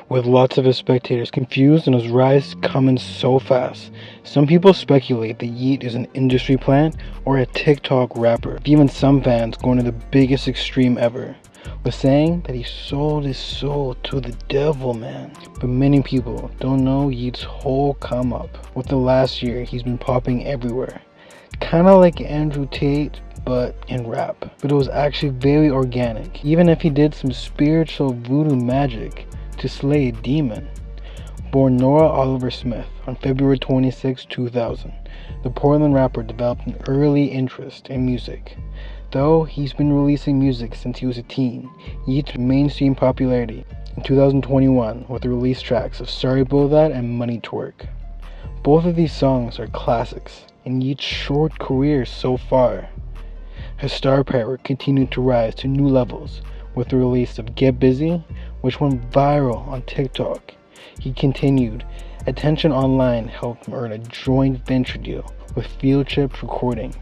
with lots of his spectators confused and his rise coming so fast. Some people speculate that Yeat is an industry plant or a TikTok rapper, with even some fans going to the biggest extreme ever, with saying that he sold his soul to the devil, man. But many people don't know Yeat's whole come up. With the last year, he's been popping everywhere. Kinda like Andrew Tate, but in rap. But it was actually very organic, even if he did some spiritual voodoo magic to slay a demon. Born Nora Oliver Smith on February 26, 2000, the Portland rapper developed an early interest in music. Though he's been releasing music since he was a teen, Yeat's mainstream popularity in 2021 with the release tracks of Sorry About That and Money Twerk. Both of these songs are classics in Yeat's short career so far. His star power continued to rise to new levels with the release of Get Busy, which went viral on TikTok. He continued. Attention Online helped him earn a joint venture deal with Field Chips Recording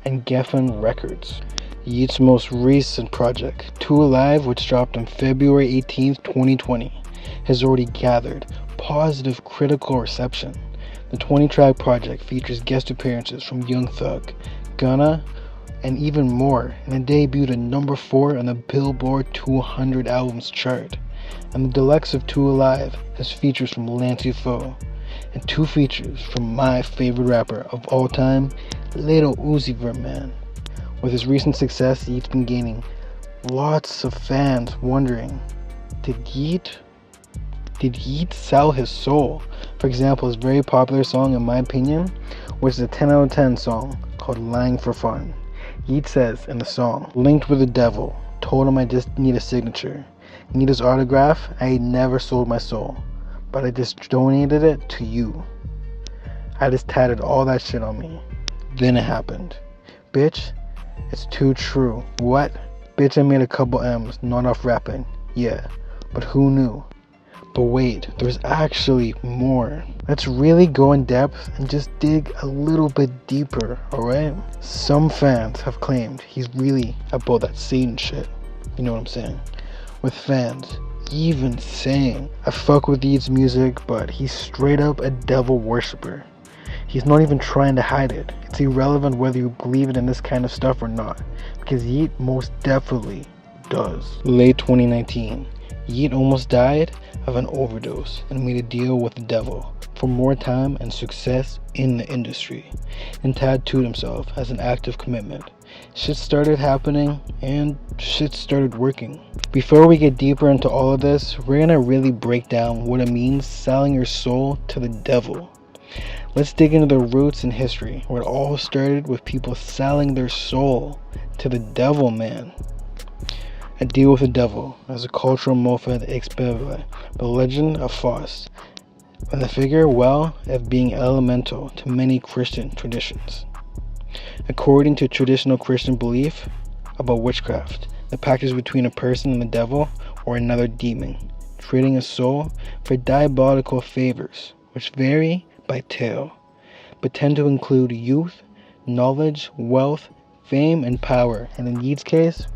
and Geffen Records. Yeat's most recent project, Alivë, which dropped on February 18, 2020, has already gathered positive critical reception. The 20-track project features guest appearances from Young Thug, Gunna, and even more, and it debuted at number 4 on the Billboard 200 albums chart. And the deluxe of Alivë has features from Lancey Foe, and 2 features from my favorite rapper of all time, Lil Uzi Vert, man. With his recent success, Yeat's been gaining lots of fans wondering, did Yeat sell his soul? For example, his very popular song, in my opinion, which is a 10 out of 10 song called Lying for Fun. Yeat says in the song, linked with the devil, told him I just need a signature. Need his autograph? I ain't never sold my soul, but I just donated it to you. I just tatted all that shit on me. Then it happened. Bitch, it's too true. What? Bitch, I made a couple M's, not off rapping. Yeah, but who knew? But wait, there's actually more. Let's really go in depth and just dig a little bit deeper, alright? Some fans have claimed he's really about that Satan shit. You know what I'm saying? With fans even saying, I fuck with Yeat's music, but he's straight up a devil worshipper. He's not even trying to hide it. It's irrelevant whether you believe it in this kind of stuff or not, because Yeat most definitely does. Late 2019, Yeat almost died of an overdose and made a deal with the devil for more time and success in the industry, and tattooed himself as an act of commitment. Shit started happening and shit started working. Before we get deeper into all of this, we're gonna really break down what it means selling your soul to the devil. Let's dig into the roots in history, where it all started with people selling their soul to the devil, man. A deal with the devil as a cultural mofet experiment, the legend of Faust, and the figure, well, of being elemental to many Christian traditions. According to traditional Christian belief about witchcraft, the pact is between a person and the devil or another demon, trading a soul for diabolical favors, which vary by tale, but tend to include youth, knowledge, wealth, fame, and power, and in Yeat's case,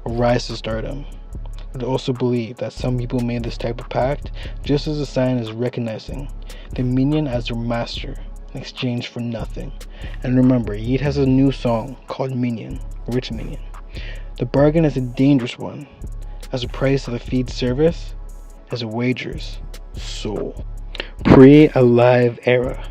a rise to stardom. It's also believed that some people made this type of pact just as a sign of recognizing the minion as their master in exchange for nothing. And remember, Yeat has a new song called Minion, Rich Minion. The bargain is a dangerous one, as the price of the feed service is a wager's soul. Pre-Alivë era,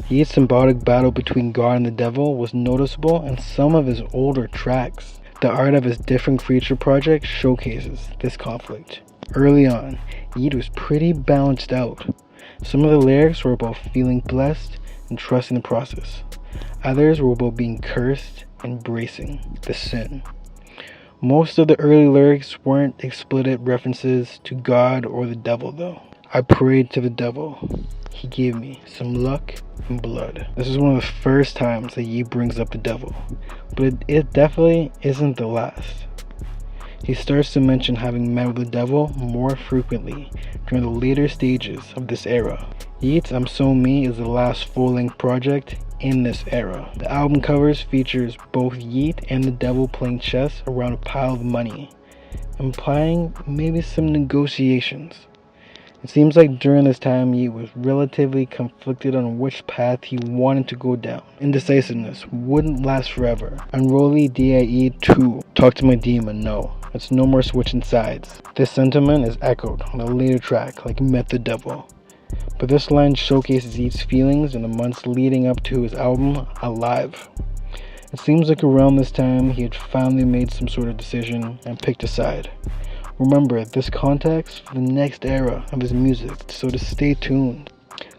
Yeat's symbolic battle between God and the devil was noticeable in some of his older tracks. The art of his Different Creature project showcases this conflict. Early on, Yeat was pretty balanced out. Some of the lyrics were about feeling blessed and trusting the process. Others were about being cursed and embracing the sin. Most of the early lyrics weren't explicit references to God or the devil though. I prayed to the devil. He gave me some luck and blood. This is one of the first times that Yeat brings up the devil, but it definitely isn't the last. He starts to mention having met with the devil more frequently during the later stages of this era. Yeat's I'm So Me is the last full-length project in this era. The album covers features both Yeat and the devil playing chess around a pile of money, implying maybe some negotiations. It seems like during this time he was relatively conflicted on which path he wanted to go down. Indecisiveness wouldn't last forever. Unruly DIE 2. Talk to my demon, no. It's no more switching sides. This sentiment is echoed on a later track like Met the Devil. But this line showcases Yeat's feelings in the months leading up to his album, Alivë. It seems like around this time he had finally made some sort of decision and picked a side. Remember, this context for the next era of his music, so to stay tuned.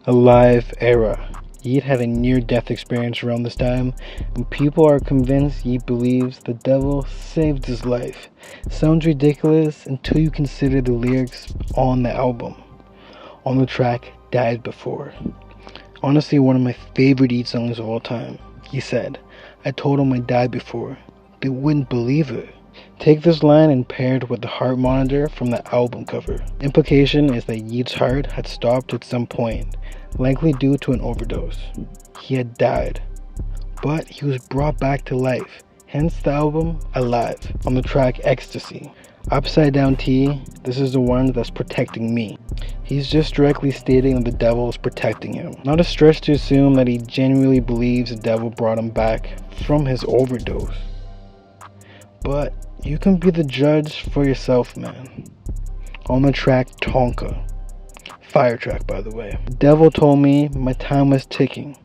Alivë era. Yeat had a near-death experience around this time, and people are convinced Yeat believes the devil saved his life. Sounds ridiculous until you consider the lyrics on the album. On the track, Died Before. Honestly, one of my favorite Yeat songs of all time. He said, I told him I died before. They wouldn't believe it. Take this line and pair it with the heart monitor from the album cover. Implication is that Yeat's heart had stopped at some point, likely due to an overdose. He had died, but he was brought back to life, hence the album Alivë. On the track Ecstasy. Upside down T, this is the one that's protecting me. He's just directly stating that the devil is protecting him. Not a stretch to assume that he genuinely believes the devil brought him back from his overdose. But you can be the judge for yourself, man. On the track Tonka. Fire track, by the way. The devil told me my time was ticking.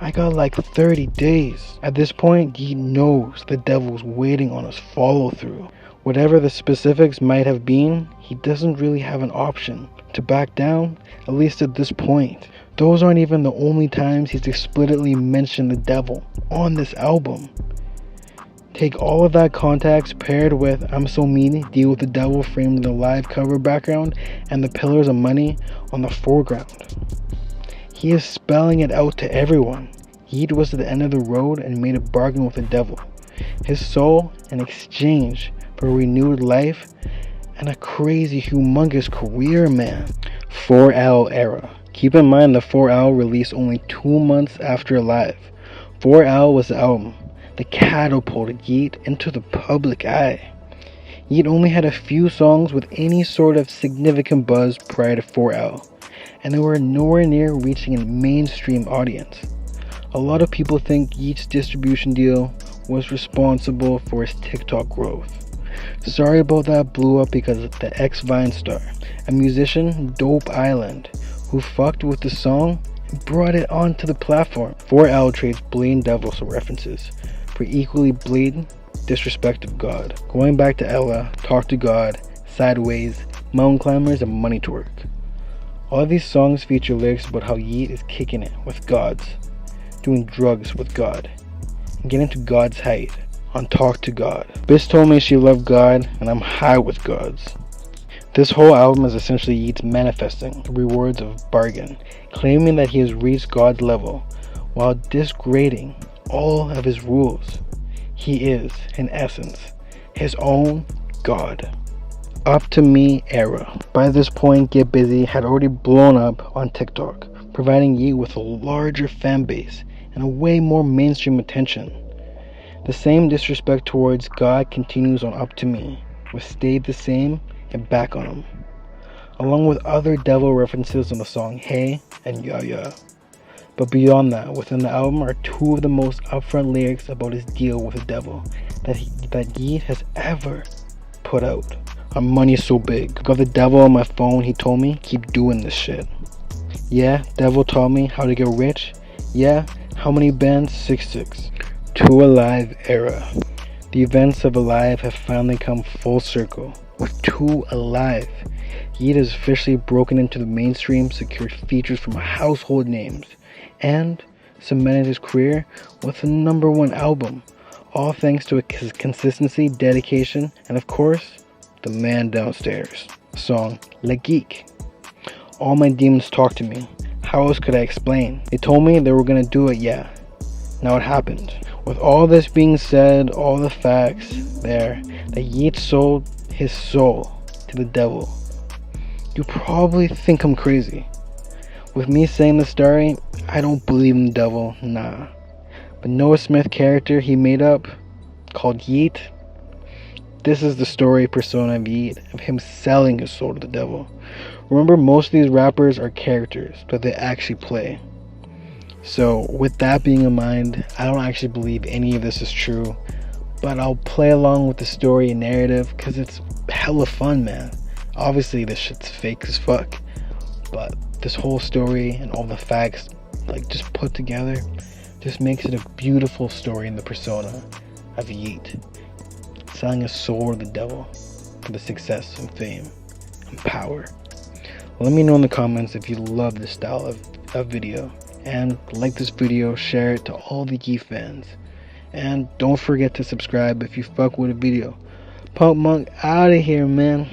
I got like 30 days. At this point, he knows the devil's waiting on his follow through. Whatever the specifics might have been, he doesn't really have an option to back down, at least at this point. Those aren't even the only times he's explicitly mentioned the devil on this album. Take all of that context paired with I'm So Mean, Deal with the Devil framed in the live cover background and the Pillars of Money on the foreground. He is spelling it out to everyone. Yeat was at the end of the road and made a bargain with the devil. His soul in exchange for a renewed life and a crazy, humongous career, man. 4L era. Keep in mind the 4L released only 2 months after Alivë. 4L was the album that catapulted Yeat into the public eye. Yeat only had a few songs with any sort of significant buzz prior to 4L, and they were nowhere near reaching a mainstream audience. A lot of people think Yeat's distribution deal was responsible for his TikTok growth. Sorry about that blew up because of the ex-Vine star, a musician, Dope Island, who fucked with the song and brought it onto the platform. 4L trades blatant devil references for equally blatant disrespect of God. Going back to Ella, Talk to God, Sideways, Mountain Climbers, and Money Twerk. All of these songs feature lyrics about how Yeat is kicking it with gods, doing drugs with God, and getting to God's height on Talk to God. Bitch told me she loved God, and I'm high with gods. This whole album is essentially Yeats manifesting the rewards of bargain, claiming that he has reached God's level, while disgrading all of his rules. He is, in essence, his own God. Up to Me era. By this point, Get Busy had already blown up on TikTok, providing Yeat with a larger fan base and a way more mainstream attention. The same disrespect towards God continues on Up to Me, with Stayed the Same and Back on Him, along with other devil references on the song Hey and Yeah Yeah. But beyond that, within the album are two of the most upfront lyrics about his deal with the devil that Yeat has ever put out. My money's so big. Got the devil on my phone, he told me, keep doing this shit. Yeah, devil taught me how to get rich. Yeah, how many bands? 6'6". To Alivë era. The events of Alivë have finally come full circle. With To Alivë, Yeat has officially broken into the mainstream, secured features from household names, and cemented his career with a #1 album, all thanks to his consistency, dedication, and of course, the man downstairs. Song Le Geek. All my demons talk to me. How else could I explain? They told me they were gonna do it, yeah. Now it happened. With all this being said, all the facts there, that Yeat sold his soul to the devil, you probably think I'm crazy. With me saying the story, I don't believe in the devil, nah. But Noah Smith character he made up, called Yeat, this is the story persona of Yeat, of him selling his soul to the devil. Remember, most of these rappers are characters that they actually play. So with that being in mind, I don't actually believe any of this is true, but I'll play along with the story and narrative because it's hella fun, man. Obviously this shit's fake as fuck, but this whole story and all the facts like just put together just makes it a beautiful story in the persona of Yeat, selling his soul to the devil for the success and fame and power. Let me know in the comments if you love this style of video, and like this video, share it to all the Yeat fans, and don't forget to subscribe if you fuck with a video. Punk Monk out of here, man.